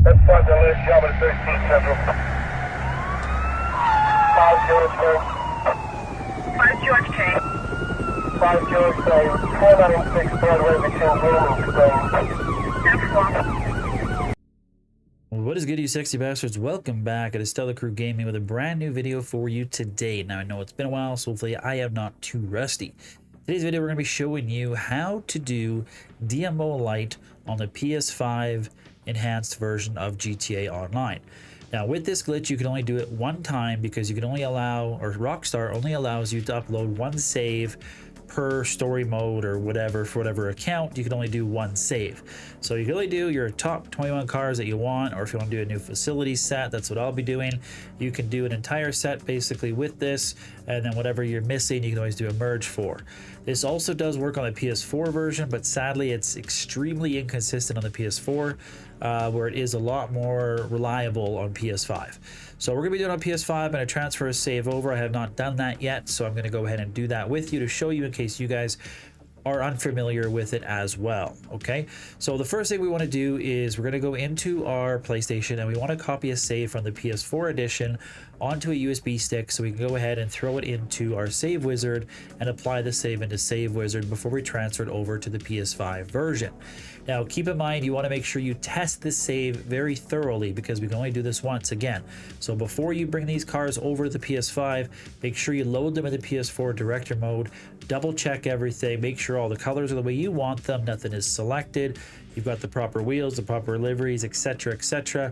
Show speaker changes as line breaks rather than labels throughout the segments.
That's 5 Delay, Java 13 Central. 5 George K.
5 George K.
5 George K. 496 Broadway between Green and Spring.
What is good, you sexy bastards? Welcome back at Stella Crew Gaming with a brand new video for you today. Now I know it's been a while, so hopefully I am not too rusty. Today's video we're going to be showing you how to do DMO LITE on the PS5 enhanced version of GTA Online. Now with this glitch you can only do it one time because you can only allow, or Rockstar only allows you to upload one save per story mode or whatever. For whatever account you can only do one save, so you can only do your top 21 cars that you want, or if you want to do a new facility set, that's what I'll be doing. You can do an entire set basically with this, and then whatever you're missing you can always do a merge for. This also does work on the PS4 version, but sadly it's extremely inconsistent on the PS4, where it is a lot more reliable on PS5. So we're gonna be doing on PS5. I'm gonna transfer a save over. I have not done that yet, so I'm gonna go ahead and do that with you to show you in case you guys are unfamiliar with it as well. Okay, so the first thing we want to do is we're going to go into our PlayStation and we want to copy a save from the PS4 edition onto a USB stick, so we can go ahead and throw it into our save wizard and apply the save into save wizard before we transfer it over to the PS5 version. Now keep in mind you want to make sure you test this save very thoroughly because we can only do this once again. So before you bring these cars over to the PS5, make sure you load them in the PS4 director mode, double check everything, make sure all the colors are the way you want them, nothing is selected, you've got the proper wheels, the proper liveries, etc, etc.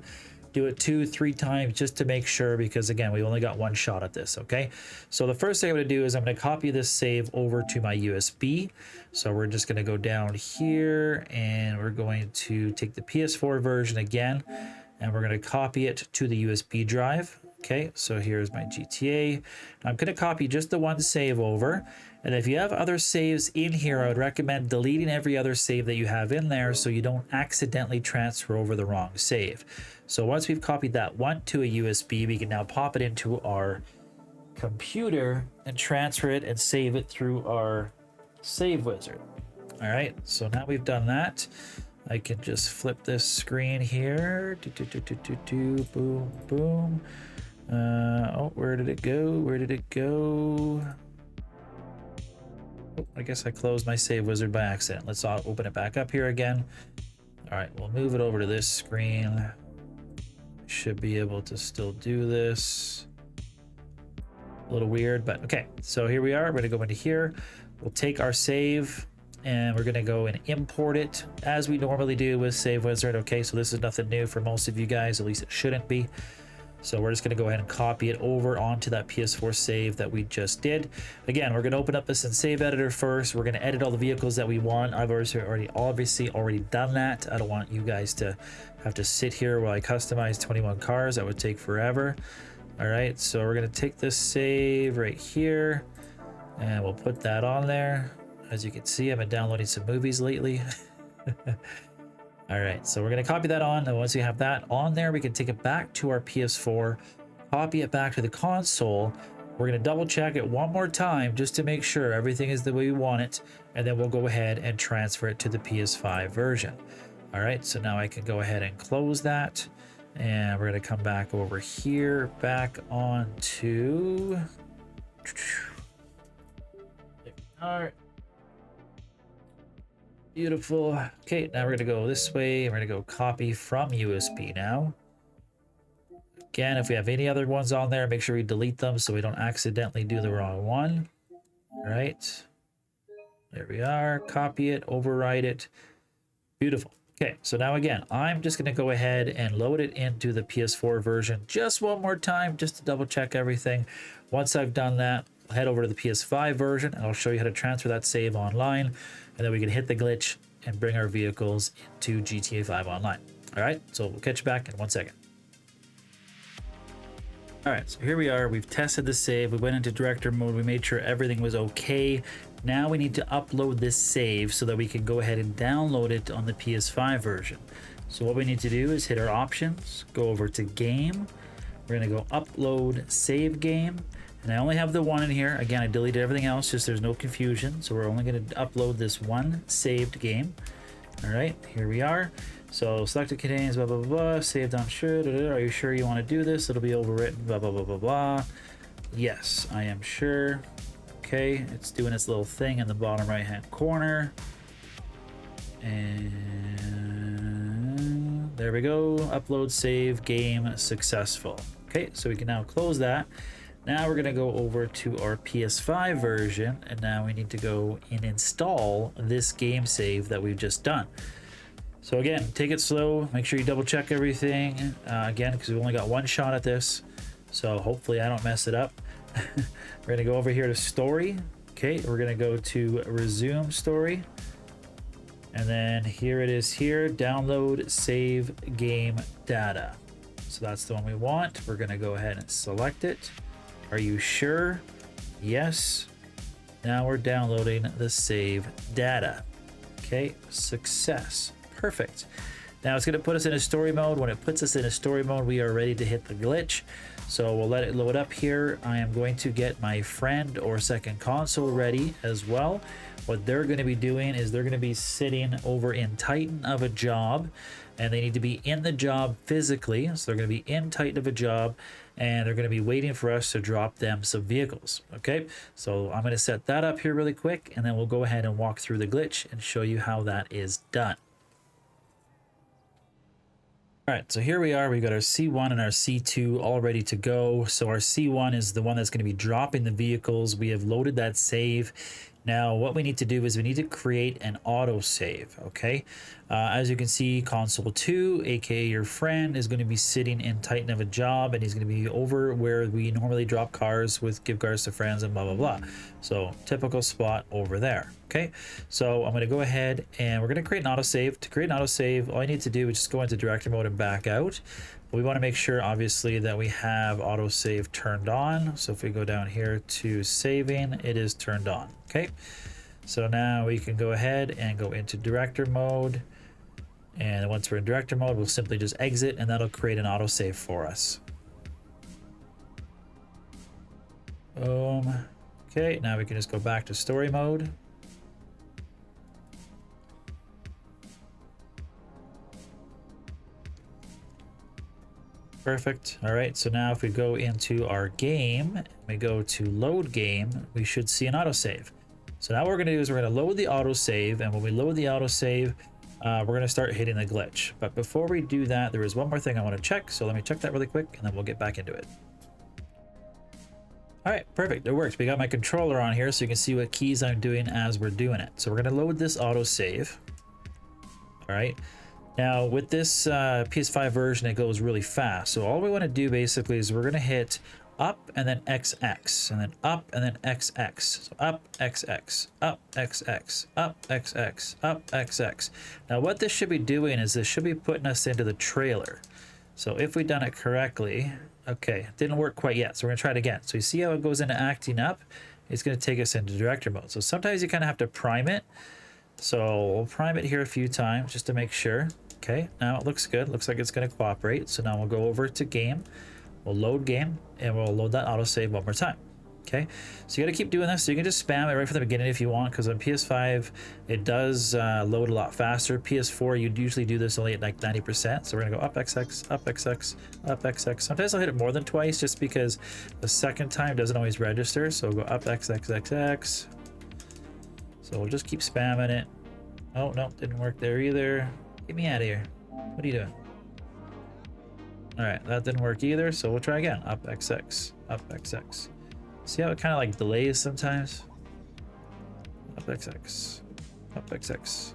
Do it 2-3 times just to make sure, because again we only got one shot at this. Okay, so the first thing I'm going to do is I'm going to copy this save over to my USB. So we're just going to go down here and we're going to take the PS4 version again and we're going to copy it to the USB drive. Okay, so here's my GTA. I'm going to copy just the one save over, and if you have other saves in here, I would recommend deleting every other save that you have in there so you don't accidentally transfer over the wrong save. So once we've copied that one to a USB, we can now pop it into our computer and transfer it and save it through our save wizard. All right, so now we've done that, I can just flip this screen here. Boom, boom. Oh, where did it go? Where did it go? Oh, I guess I closed my save wizard by accident. Let's open it back up here again. All right, we'll move it over to this screen. Should be able to still do this. A little weird, but okay. So here we are. We're going to go into here. We'll take our save and we're going to go and import it as we normally do with Save Wizard. Okay, so this is nothing new for most of you guys, at least it shouldn't be. So we're just going to go ahead and copy it over onto that PS4 save that we just did. Again, we're going to open up this in Save Editor first. We're going to edit all the vehicles that we want. I've obviously already done that. I don't want you guys to have to sit here while I customize 21 cars. That would take forever. All right, so we're going to take this save right here and we'll put that on there. As you can see, I've been downloading some movies lately. All right, so we're going to copy that on, and once we have that on there, we can take it back to our PS4, copy it back to the console. We're going to double check it one more time just to make sure everything is the way we want it, and then we'll go ahead and transfer it to the PS5 version. All right, so now I can go ahead and close that, and we're going to come back over here, back onto... All right. Beautiful. Okay, now we're going to go this way. We're going to go copy from USB now. Again, if we have any other ones on there, make sure we delete them so we don't accidentally do the wrong one. All right. There we are. Copy it, overwrite it. Beautiful. Okay, so now again, I'm just going to go ahead and load it into the PS4 version just one more time, just to double check everything. Once I've done that, I'll head over to the PS5 version and I'll show you how to transfer that save online, and then we can hit the glitch and bring our vehicles into GTA 5 Online. All right, so we'll catch you back in 1 second. All right, so here we are. We've tested the save. We went into director mode. We made sure everything was okay. Now we need to upload this save so that we can go ahead and download it on the PS5 version. So what we need to do is hit our options, go over to game. We're going to go upload save game. And I only have the one in here. Again, I deleted everything else just there's no confusion. So we're only going to upload this one saved game. All right, here we are. So selected contains blah blah blah, blah. Saved on sure. Are you sure you want to do this? It'll be overwritten. Blah blah blah blah blah. Yes, I am sure. Okay, it's doing its little thing in the bottom right hand corner. And there we go. Upload, save, game successful. Okay, so we can now close that. Now we're going to go over to our PS5 version, and now we need to go and install this game save that we've just done. So again, take it slow, make sure you double check everything, again, because we've only got one shot at this, so hopefully I don't mess it up. We're going to go over here to story. Okay, we're going to go to resume story, and then here it is here, download save game data. So that's the one we want. We're going to go ahead and select it. Are you sure? Yes. Now we're downloading the save data. Okay, success. Perfect. Now it's going to put us in a story mode. When it puts us in a story mode, we are ready to hit the glitch. So we'll let it load up here. I am going to get my friend or second console ready as well. What they're going to be doing is they're going to be sitting over in Titan of a job, and they need to be in the job physically. So they're going to be in Titan of a job, and they're going to be waiting for us to drop them some vehicles. Okay, so I'm going to set that up here really quick, and then we'll go ahead and walk through the glitch and show you how that is done. All right, so here we are. We've got our C1 and our C2 all ready to go. So our C1 is the one that's going to be dropping the vehicles. We have loaded that save. Now what we need to do is we need to create an auto save. Okay, as you can see, console 2, aka your friend, is going to be sitting in Titan of a job, and he's going to be over where we normally drop cars with give cars to friends and blah blah blah. So typical spot over there. Okay, so I'm going to go ahead and we're going to create an autosave. To create an autosave, all you need to do is just go into director mode and back out. But we want to make sure, obviously, that we have autosave turned on. So if we go down here to saving, it is turned on. Okay, so now we can go ahead and go into director mode. And once we're in director mode, we'll simply just exit, and that'll create an autosave for us. Okay, now we can just go back to story mode. Perfect. All right, so now if we go into our game, we go to load game, we should see an autosave. So now what we're going to do is we're going to load the autosave, and when we load the autosave, we're going to start hitting the glitch. But before we do that, there is one more thing I want to check, so let me check that really quick, and then we'll get back into it. All right, perfect. It works. We got my controller on here, so you can see what keys I'm doing as we're doing it. So we're going to load this autosave. All right. Now with this PS5 version, it goes really fast. So all we want to do basically is we're going to hit up and then XX, and then up and then XX. So up XX, up XX, up XX, up XX. Now what this should be doing is this should be putting us into the trailer. So if we've done it correctly, okay, it didn't work quite yet. So we're going to try it again. So you see how it goes into acting up? It's going to take us into director mode. So sometimes you kind of have to prime it. So we'll prime it here a few times just to make sure. Okay, now it looks good. Looks like it's going to cooperate. So now we'll go over to game. We'll load game, and we'll load that autosave one more time. Okay, so you got to keep doing this. So you can just spam it right from the beginning if you want, because on PS5 it does load a lot faster. PS4 you'd usually do this only at like 90%. So we're gonna go up XX, up XX, up XX. Sometimes I'll hit it more than twice just because the second time doesn't always register. So we'll go up XXXX. So we'll just keep spamming it. Oh no, didn't work there either. Get me out of here. What are you doing? All right, that didn't work either. So we'll try again. Up XX, up XX. See how it kind of like delays sometimes? Up XX, up XX.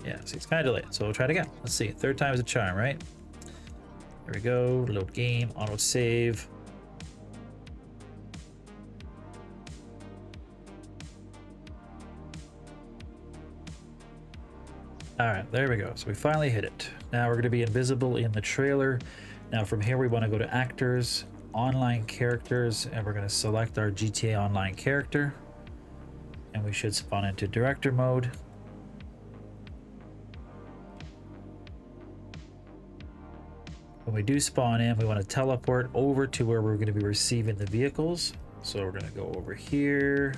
Yeah, see, it's kind of delayed. So we'll try it again. Let's see. Third time is a charm, right? Here we go. Load game, auto save. All right, there we go. So we finally hit it. Now we're going to be invisible in the trailer. Now from here, we want to go to actors, online characters, and we're going to select our GTA Online character. And we should spawn into director mode. When we do spawn in, we want to teleport over to where we're going to be receiving the vehicles. So we're going to go over here,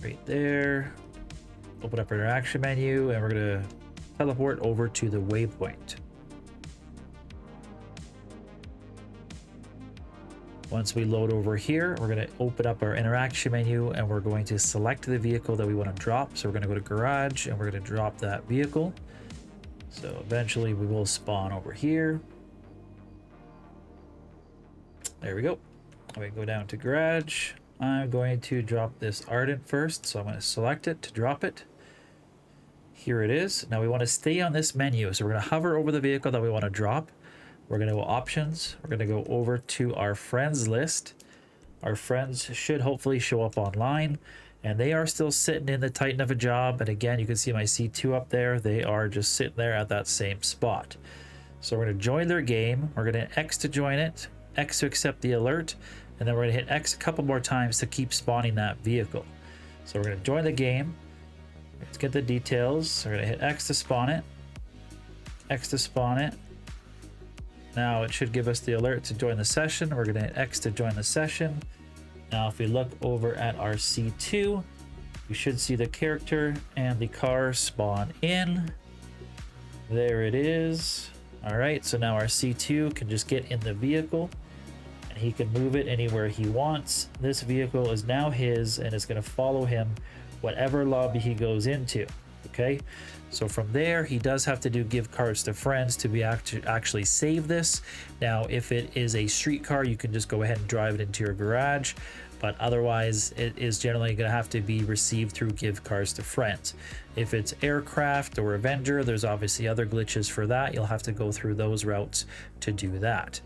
right there. Open up our interaction menu, and we're going to teleport over to the waypoint. Once we load over here, we're going to open up our interaction menu and we're going to select the vehicle that we want to drop. So we're going to go to garage and we're going to drop that vehicle. So eventually we will spawn over here. There we go. We go down to garage. I'm going to drop this Ardent first. So I'm going to select it to drop it. Here it is. Now we want to stay on this menu. So we're going to hover over the vehicle that we want to drop. We're going to go options. We're going to go over to our friends list. Our friends should hopefully show up online, and they are still sitting in the Titan of a job. And again, you can see my C2 up there. They are just sitting there at that same spot. So we're going to join their game. We're going to X to join it, X to accept the alert, and then we're going to hit X a couple more times to keep spawning that vehicle. So we're going to join the game. Let's get the details. We're going to hit X to spawn it, X to spawn it. Now it should give us the alert to join the session. We're going to hit X to join the session. Now if we look over at our C2, you should see the character and the car spawn in. There it is. All right, so now our C2 can just get in the vehicle and he can move it anywhere he wants. This vehicle is now his and it's going to follow him whatever lobby he goes into. Okay, so from there he does have to do give cards to friends to be actually save this. Now if it is a street car, you can just go ahead and drive it into your garage, but otherwise it is generally going to have to be received through give cards to friends. If it's aircraft or Avenger, there's obviously other glitches for that. You'll have to go through those routes to do that.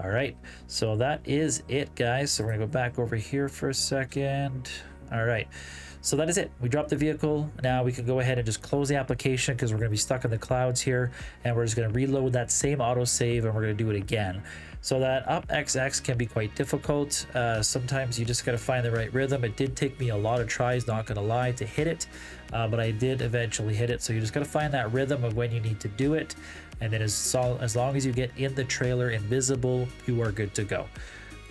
All right, so that is it, guys. So we're gonna go back over here for a second. All right, so that is it. We dropped the vehicle. Now we can go ahead and just close the application because we're going to be stuck in the clouds here, and we're just going to reload that same autosave and we're going to do it again. So that up XX can be quite difficult. Sometimes you just got to find the right rhythm. It did take me a lot of tries, not going to lie, to hit it, but I did eventually hit it. So you just got to find that rhythm of when you need to do it, and then as long as you get in the trailer invisible, you are good to go.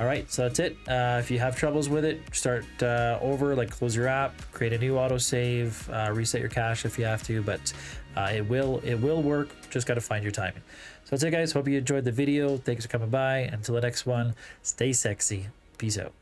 All right, so that's it. If you have troubles with it, start over, like close your app, create a new autosave, reset your cache if you have to, but it will work. Just got to find your timing. So that's it, guys. Hope you enjoyed the video. Thanks for coming by. Until the next one, stay sexy. Peace out.